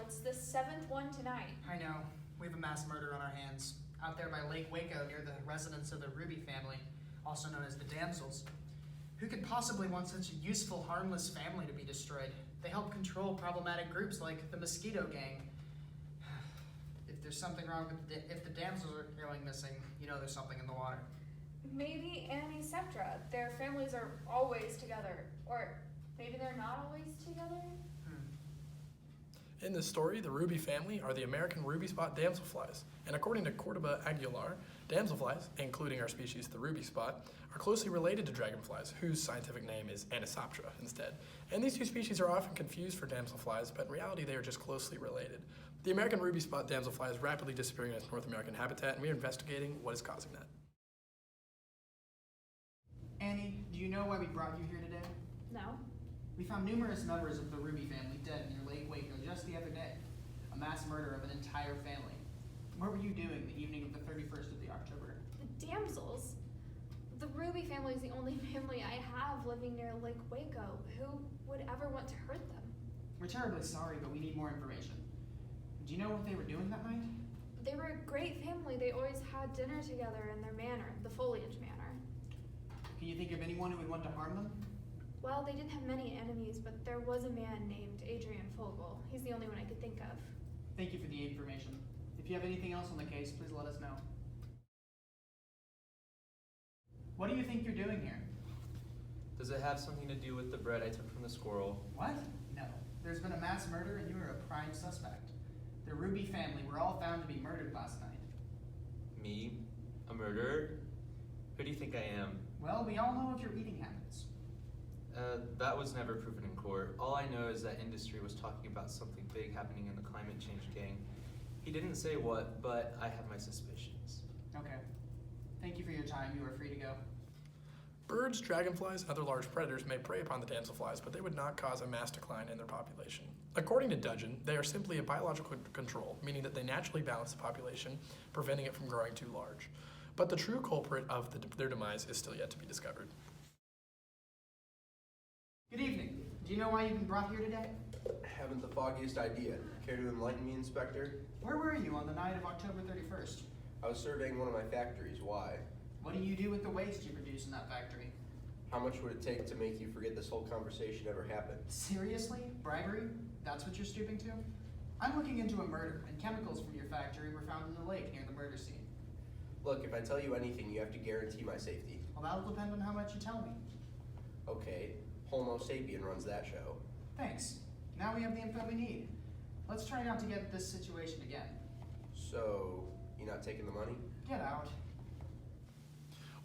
It's the 7th one tonight. I know. We have a mass murder on our hands. Out there by Lake Waco near the residence of the Ruby family, also known as the Damsels. Who could possibly want such a useful, harmless family to be destroyed? They help control problematic groups like the Mosquito Gang. If there's something wrong with if the Damsels are going missing, you know there's something in the water. Maybe Annie Septra. Their families are always together. Or maybe they're not always together? In this story, the Ruby family are the American Rubyspot damselflies, and according to Cordoba Aguilar, damselflies, including our species the ruby spot, are closely related to dragonflies, whose scientific name is Anisoptera instead. And these two species are often confused for damselflies, but in reality they are just closely related. The American Rubyspot damselfly is rapidly disappearing in its North American habitat, and we are investigating what is causing that. Annie, do you know why we brought you here today? No. We found numerous members of the Ruby family dead near Lake Waco just the other day. A mass murder of an entire family. What were you doing the evening of the 31st of the October? The Damsels? The Ruby family is the only family I have living near Lake Waco. Who would ever want to hurt them? We're terribly sorry, but we need more information. Do you know what they were doing that night? They were a great family. They always had dinner together in their manor, the Foliage Manor. Can you think of anyone who would want to harm them? Well, they didn't have many enemies, but there was a man named Adrian Fogel. He's the only one I could think of. Thank you for the information. If you have anything else on the case, please let us know. What do you think you're doing here? Does it have something to do with the bread I took from the squirrel? What? No. There's been a mass murder and you are a prime suspect. The Ruby family were all found to be murdered last night. Me? A murderer? Who do you think I am? Well, we all know of your eating habits. That was never proven in court. All I know is that industry was talking about something big happening in the climate change gang. He didn't say what, but I have my suspicions. Okay. Thank you for your time. You are free to go. Birds, dragonflies, and other large predators may prey upon the damselflies, but they would not cause a mass decline in their population. According to Dudgeon, they are simply a biological control, meaning that they naturally balance the population, preventing it from growing too large. But the true culprit of their demise is still yet to be discovered. Good evening. Do you know why you've been brought here today? Haven't the foggiest idea. Care to enlighten me, Inspector? Where were you on the night of October 31st? I was surveying one of my factories. Why? What do you do with the waste you produce in that factory? How much would it take to make you forget this whole conversation ever happened? Seriously? Bribery? That's what you're stooping to? I'm looking into a murder, and chemicals from your factory were found in the lake near the murder scene. Look, if I tell you anything, you have to guarantee my safety. Well, that'll depend on how much you tell me. Okay, Homo sapien runs that show. Thanks. Now we have the info we need. Let's try not to get this situation again. So, you not taking the money? Get out.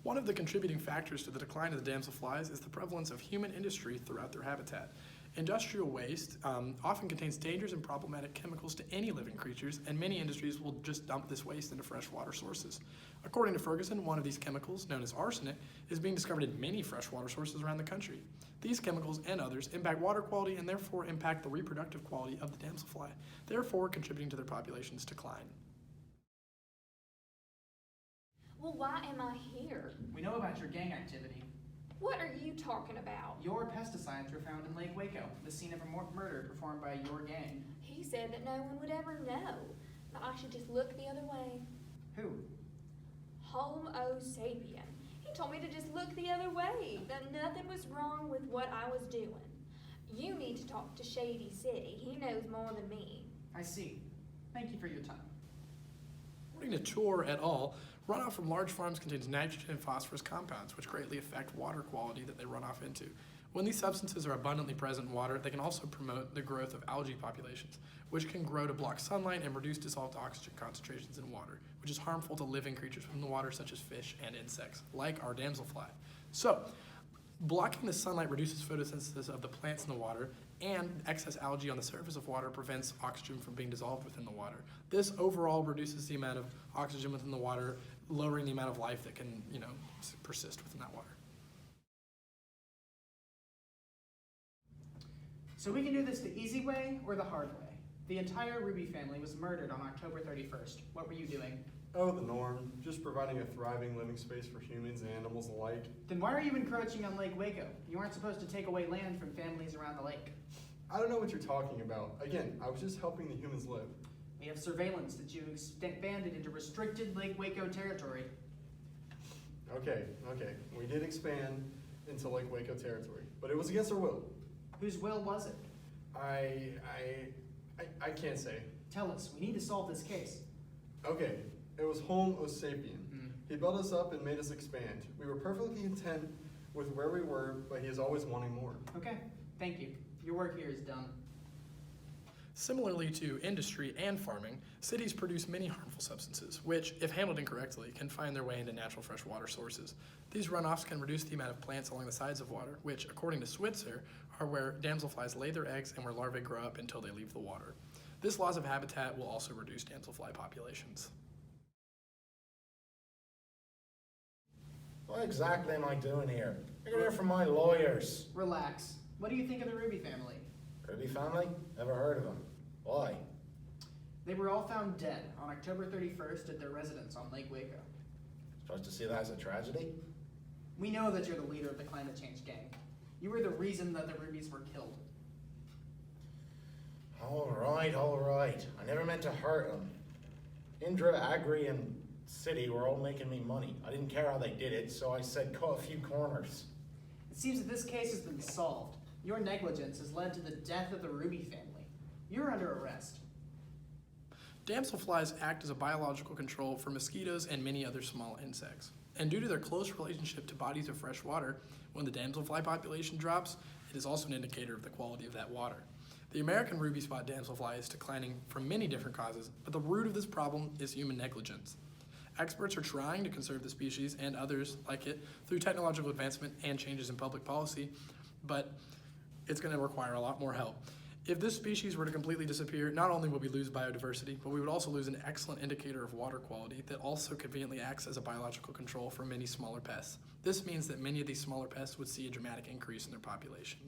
One of the contributing factors to the decline of the damselflies is the prevalence of human industry throughout their habitat. Industrial waste often contains dangerous and problematic chemicals to any living creatures, and many industries will just dump this waste into freshwater sources. According to Ferguson, one of these chemicals, known as arsenic, is being discovered in many freshwater sources around the country. These chemicals and others impact water quality and therefore impact the reproductive quality of the damselfly, therefore contributing to their population's decline. Well, why am I here? We know about your gang activity. What are you talking about? Your pesticides were found in Lake Waco, the scene of a murder performed by your gang. He said that no one would ever know. That I should just look the other way. Who? Homo sapien. He told me to just look the other way, that nothing was wrong with what I was doing. You need to talk to Shady City. He knows more than me. I see. Thank you for your time. According to Chor et al., runoff from large farms contains nitrogen and phosphorus compounds, which greatly affect water quality that they run off into. When these substances are abundantly present in water, they can also promote the growth of algae populations, which can grow to block sunlight and reduce dissolved oxygen concentrations in water, which is harmful to living creatures from the water such as fish and insects, like our damselfly. So, blocking the sunlight reduces photosynthesis of the plants in the water, and excess algae on the surface of water prevents oxygen from being dissolved within the water. This overall reduces the amount of oxygen within the water, lowering the amount of life that can, persist within that water. So we can do this the easy way or the hard way. The entire Ruby family was murdered on October 31st. What were you doing? Oh, the norm. Just providing a thriving living space for humans and animals alike. Then why are you encroaching on Lake Waco? You aren't supposed to take away land from families around the lake. I don't know what you're talking about. Again, I was just helping the humans live. We have surveillance that you expanded into restricted Lake Waco territory. Okay. We did expand into Lake Waco territory, but it was against our will. Whose will was it? I can't say. Tell us. We need to solve this case. Okay, it was Homo sapien. He built us up and made us expand. We were perfectly content with where we were, but he is always wanting more. Okay, thank you. Your work here is done. Similarly to industry and farming, cities produce many harmful substances, which, if handled incorrectly, can find their way into natural freshwater sources. These runoffs can reduce the amount of plants along the sides of water, which, according to Switzer, are where damselflies lay their eggs and where larvae grow up until they leave the water. This loss of habitat will also reduce damselfly populations. What exactly am I doing here? I got here from my lawyers. Relax. What do you think of the Ruby family? Ruby family? Never heard of them. Why? They were all found dead on October 31st at their residence on Lake Waco. Supposed to see that as a tragedy? We know that you're the leader of the climate change gang. You were the reason that the Rubies were killed. All right. I never meant to hurt them. Indra, Agri, and City were all making me money. I didn't care how they did it, so I said cut a few corners. It seems that this case has been solved. Your negligence has led to the death of the Ruby family. You're under arrest. Damselflies act as a biological control for mosquitoes and many other small insects. And due to their close relationship to bodies of fresh water, when the damselfly population drops, it is also an indicator of the quality of that water. The American Rubyspot damselfly is declining from many different causes, but the root of this problem is human negligence. Experts are trying to conserve the species and others like it through technological advancement and changes in public policy, but it's going to require a lot more help. If this species were to completely disappear, not only would we lose biodiversity, but we would also lose an excellent indicator of water quality that also conveniently acts as a biological control for many smaller pests. This means that many of these smaller pests would see a dramatic increase in their population.